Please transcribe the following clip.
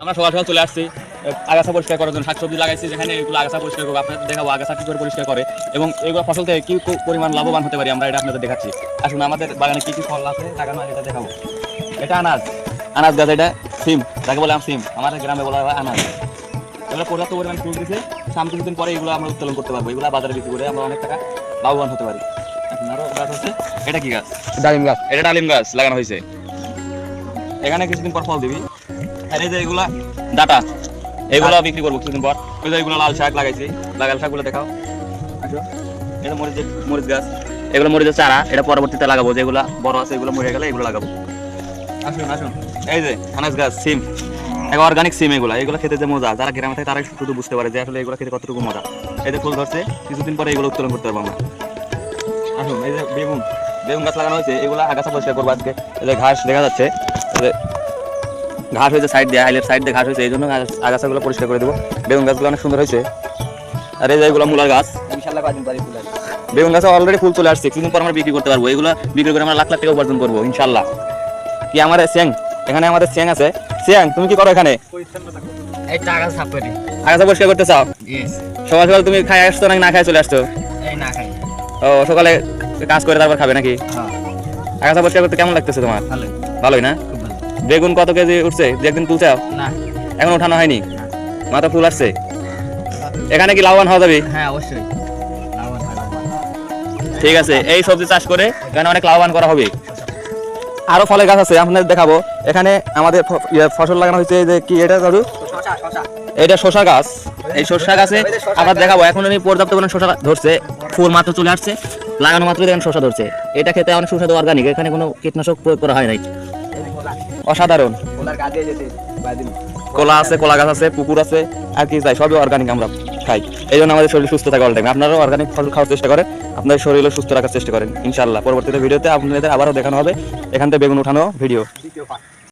আমরা সকাল সকাল চলে আসছি আগাছা পরিষ্কার করার জন্য। শাকসবজি লাগাইছি যেখানে এগুলো আগাছা পরিষ্কার করবো, আপনাদের দেখাবো আগাছা কি করে পরিষ্কার করে এবং এইগুলো ফসল থেকে কি পরিমাণ লাভবান হতে পারি আমরা, এটা আপনাদের দেখাচ্ছি। আসুন আমাদের বাগানে কি কি ফল আছে লাগানো এটা দেখাবো। এটা আনাজ, আনাজ গাছ, এটা সিম, যাকে বলে সিম, আমাদের গ্রামে বলা হয় আনাজ। এগুলো পর্যাপ্ত পরিমাণ ফুল দিচ্ছে, সামনে কিছুদিন পরে এগুলো আমরা উত্তোলন করতে পারবো, এগুলো বাজারে বিক্রি করে আমরা অনেক টাকা লাভবান হতে পারি। এখন আরো গাছ আছে, এটা কি গাছ? ডালিম গাছ। এটা ডালিম গাছ লাগানো হয়েছে, এখানে কিছুদিন পর ফল দিবি। আর এই যে এগুলা ডাটা, এগুলো বিক্রি করবো কিছুদিন পর। ওই যে এগুলো লাল শাক লাগাইছি, লাল শাকগুলো দেখাও। এটা মরিচ গাছ, এগুলো মরিচের চারা, এটা পরবর্তীতে লাগাবো, যেগুলা বড় আছে এগুলো মরে গেলে এগুলো লাগাবো। আসুন আসুন, এই যে আনাজ গাছ, সিম, অর্গানিক সিম, এগুলো খেতে যে মজা, যারা গ্রামে থাকে তারাই শুধু বুঝতে পারে যে আসলে এগুলো খেতে কতটুকু মজা। এই যে ফুল ধরছে, কিছুদিন পরে এগুলো উত্তোলন করতে পারবো আমরা। আসুন, এই যে বেগুন গাছ লাগানো হয়েছে, এগুলো আগাছা পরিষ্কার করবো আজকে। এই যে ঘাস দেখা যাচ্ছে, ঘাস হয়েছে সাইড দিয়ে, হাইলের সাইড দিয়ে ঘাস হয়েছে, এই জন্য আগাছাগুলো পরিষ্কার করে দেবো। বেগুন গাছগুলো অনেক সুন্দর হয়েছে। আর এই যে এগুলো মূলার গাছ, বেগুন গাছে অলরেডি ফুল চলে আসছে, কিছুদিন পর আমরা বিক্রি করতে পারবো। এগুলো বিক্রি করে আমরা লাখ লাখ টাকা উপার্জন করবো ইনশাল্লাহ। কি আমার স্যাং, এখানে আমাদের স্যাং আছে। স্যাং, তুমি কি করো এখানে? আগাছা পরিষ্কার করতে চাও? সকাল সকাল তুমি খাই আসছো নাকি না খাই চলে আসছো? ও, সকালে কাজ করে তারপর খাবে নাকি? আগাছা পরিষ্কার করতে কেমন লাগতেছে তোমার? ভালোই না? বেগুন কত কেজি উঠছে? দু একদিন তুলছে? এখন উঠানো হয়নি, মাথা ফুল আসছে। এখানে কি লাভবান হওয়া যাবে? হ্যাঁ অবশ্যই। ঠিক আছে, এই সবজি চাষ করে এখানে অনেক লাভবান করা হবে। আরো ফলের গাছ আছে, আপনাদের দেখাবো। এখানে আমাদের ফসল লাগানো হয়েছে, যে কি এটা দাদু? এটা শসা গাছ। এই শসা গাছে আবার দেখাবো, এখন পর্যাপ্ত পরিমাণ শসা ধরছে, ফুল মাত্র চলে আসছে, লাগানো মাত্র দেখেন শসা ধরছে। এটা খেতে অনেক সুস্বাদু, অর্গানিক, এখানে কোনো কীটনাশক প্রয়োগ করা হয় নাই। অসাধারণ। কলা আছে, কলা গাছ আছে, পুকুর আছে, আর কি চাই সবই অর্গানিক আমরা খাই। এই জন্য আমাদের শরীর সুস্থ থাকে অল টাইম। আপনারাও অর্গানিক ফসল খাওয়ার চেষ্টা করেন, আপনাদের শরীরও সুস্থ রাখার চেষ্টা করেন ইনশাল্লাহ। পরবর্তীতে ভিডিওতে আপনাদের আবারও দেখানো হবে এখান থেকে বেগুন উঠানো ভিডিও।